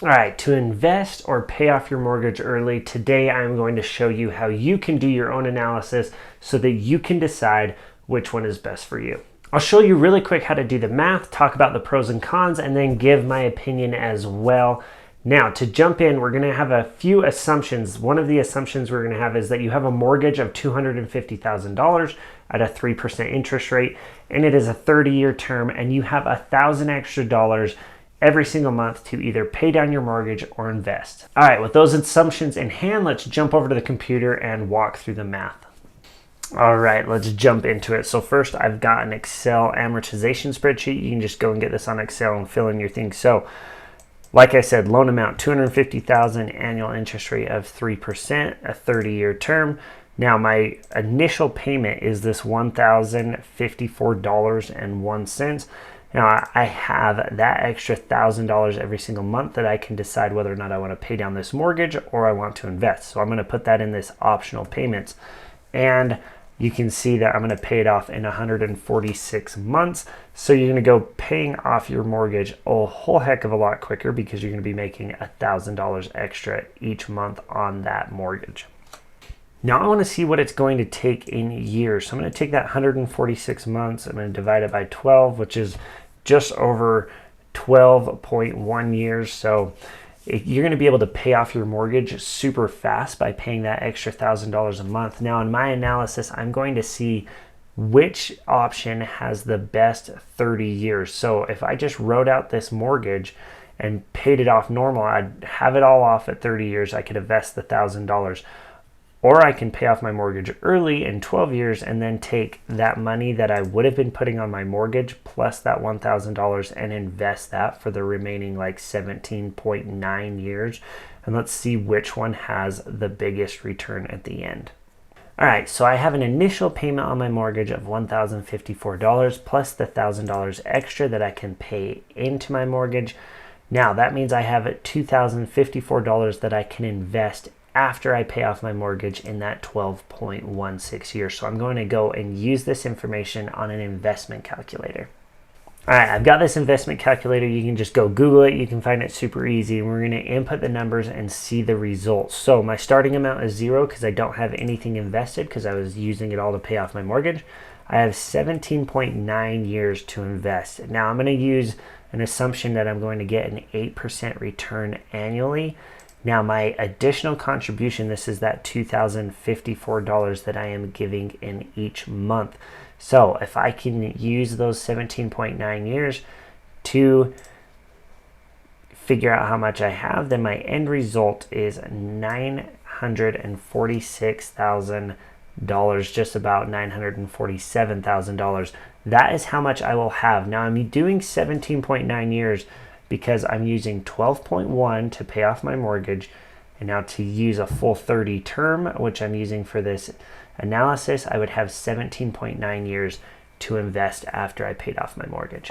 All right, to invest or pay off your mortgage early, today I'm going to show you how you can do your own analysis so that you can decide which one is best for you. I'll show you really quick how to do the math, talk about the pros and cons, and then give my opinion as well. Now, to jump in, we're going to have a few assumptions. One of the assumptions we're going to have is that you have a mortgage of $250,000 at a 3% interest rate, and it is a 30-year term, and you have $1,000 extra every single month to either pay down your mortgage or invest. All right, with those assumptions in hand, let's jump over to the computer and walk through the math. All right, let's jump into it. So first, I've got an Excel amortization spreadsheet. You can just go and get this on Excel and fill in your things. So like I said, loan amount, $250,000, annual interest rate of 3%, a 30-year term. Now my initial payment is this $1,054.01. Now I have that extra $1,000 every single month that I can decide whether or not I want to pay down this mortgage or I want to invest. So I'm going to put that in this optional payments. And you can see that I'm going to pay it off in 146 months. So you're going to go paying off your mortgage a whole heck of a lot quicker because you're going to be making $1,000 extra each month on that mortgage. Now I want to see what it's going to take in years. So I'm going to take that 146 months, I'm going to divide it by 12, which is just over 12.1 years. So you're going to be able to pay off your mortgage super fast by paying that extra $1,000 a month. Now in my analysis, I'm going to see which option has the best 30 years. So if I just wrote out this mortgage and paid it off normal, I'd have it all off at 30 years. I could invest the $1,000. Or I can pay off my mortgage early in 12 years and then take that money that I would have been putting on my mortgage plus that $1,000 and invest that for the remaining like 17.9 years. And let's see which one has the biggest return at the end. All right, so I have an initial payment on my mortgage of $1,054 plus the $1,000 extra that I can pay into my mortgage. Now that means I have $2,054 that I can invest after I pay off my mortgage in that 12.16 years. So I'm going to go and use this information on an investment calculator. All right, I've got this investment calculator. You can just go Google it. You can find it super easy. And we're going to input the numbers and see the results. So my starting amount is 0 because I don't have anything invested because I was using it all to pay off my mortgage. I have 17.9 years to invest. Now I'm going to use an assumption that I'm going to get an 8% return annually. Now my additional contribution, this is that $2,054 that I am giving in each month. So if I can use those 17.9 years to figure out how much I have, then my end result is $946,000, just about $947,000. That is how much I will have. Now I'm doing 17.9 years because I'm using 12.1 to pay off my mortgage, and now to use a full 30 term, which I'm using for this analysis, I would have 17.9 years to invest after I paid off my mortgage.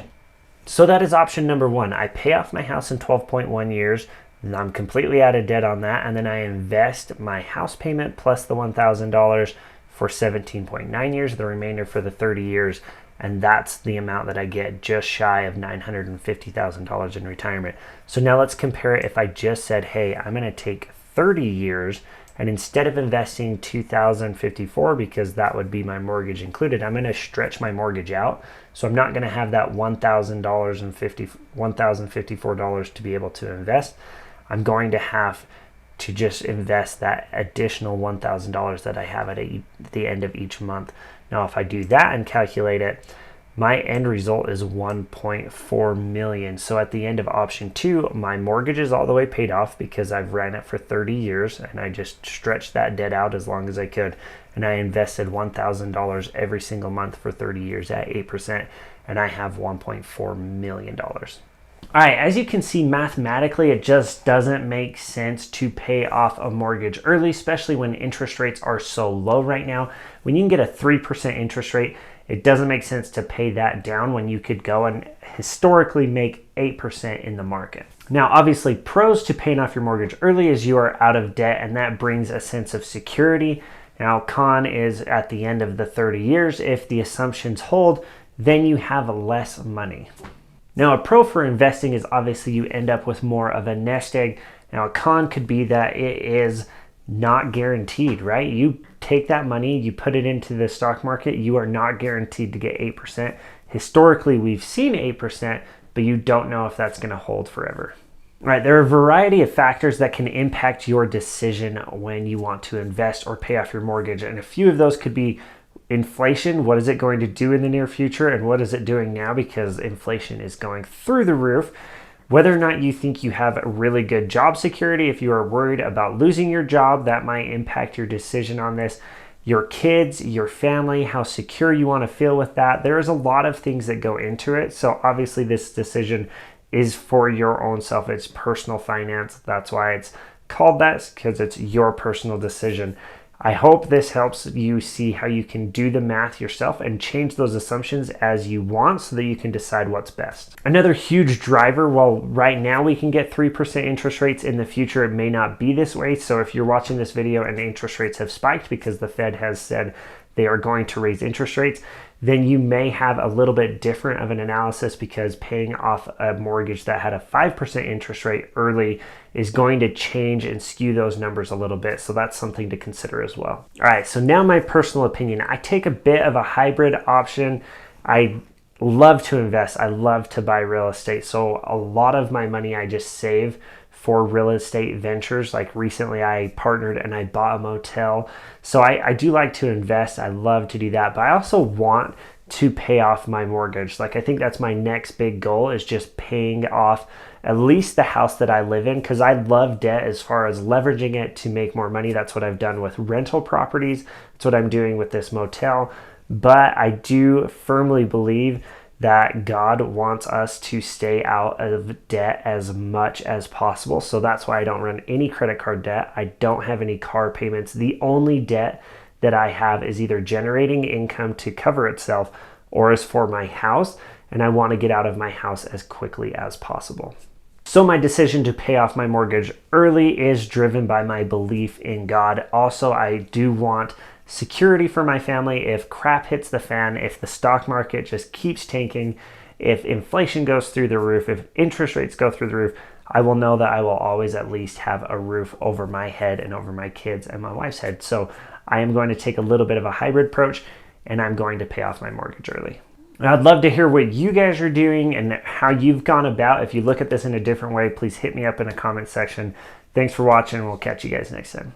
So that is option number one. I pay off my house in 12.1 years, and I'm completely out of debt on that, and then I invest my house payment plus the $1,000 for 17.9 years, the remainder for the 30 years, and that's the amount that I get, just shy of $950,000 in retirement. So now let's compare it. If I just said, hey, I'm going to take 30 years, and instead of investing $2,054, because that would be my mortgage included, I'm going to stretch my mortgage out. So I'm not going to have that $1,054 to be able to invest. I'm going to have to just invest that additional $1,000 that I have at the end of each month. Now, if I do that and calculate it, my end result is $1.4 million. So at the end of option 2, my mortgage is all the way paid off because I've ran it for 30 years and I just stretched that debt out as long as I could. And I invested $1,000 every single month for 30 years at 8%, and I have $1.4 million. All right, as you can see, mathematically, it just doesn't make sense to pay off a mortgage early, especially when interest rates are so low right now. When you can get a 3% interest rate, it doesn't make sense to pay that down when you could go and historically make 8% in the market. Now, obviously, pros to paying off your mortgage early is you are out of debt, and that brings a sense of security. Now, con is at the end of the 30 years, if the assumptions hold, then you have less money. Now, a pro for investing is obviously you end up with more of a nest egg. Now, a con could be that it is not guaranteed, right? You take that money, you put it into the stock market, you are not guaranteed to get 8%. Historically, we've seen 8%, but you don't know if that's going to hold forever. All right, there are a variety of factors that can impact your decision when you want to invest or pay off your mortgage. And a few of those could be inflation. What is it going to do in the near future? And what is it doing now? Because inflation is going through the roof. Whether or not you think you have really good job security, if you are worried about losing your job, that might impact your decision on this. Your kids, your family, how secure you want to feel with that. There's a lot of things that go into it. So obviously this decision is for your own self. It's personal finance. That's why it's called that, because it's your personal decision. I hope this helps you see how you can do the math yourself and change those assumptions as you want so that you can decide what's best. Another huge driver, while right now we can get 3% interest rates, in the future it may not be this way. So if you're watching this video and interest rates have spiked because the Fed has said they are going to raise interest rates, then you may have a little bit different of an analysis, because paying off a mortgage that had a 5% interest rate early is going to change and skew those numbers a little bit. So that's something to consider as well. All right, so now my personal opinion. I take a bit of a hybrid option. I love to invest. I love to buy real estate. So a lot of my money I just save for real estate ventures. Like recently I partnered and I bought a motel. So I do like to invest. I love to do that, but I also want to pay off my mortgage. Like I think that's my next big goal, is just paying off at least the house that I live in, because I love debt as far as leveraging it to make more money. That's what I've done with rental properties. That's what I'm doing with this motel. But I do firmly believe that God wants us to stay out of debt as much as possible. So that's why I don't run any credit card debt. I don't have any car payments. The only debt that I have is either generating income to cover itself or is for my house, and I want to get out of my house as quickly as possible. So my decision to pay off my mortgage early is driven by my belief in God. Also, I do want security for my family. If crap hits the fan, if the stock market just keeps tanking, if inflation goes through the roof, if interest rates go through the roof, I will know that I will always at least have a roof over my head and over my kids and my wife's head. So I am going to take a little bit of a hybrid approach, and I'm going to pay off my mortgage early. I'd love to hear what you guys are doing and how you've gone about. If you look at this in a different way, please hit me up in the comment section. Thanks for watching. We'll catch you guys next time.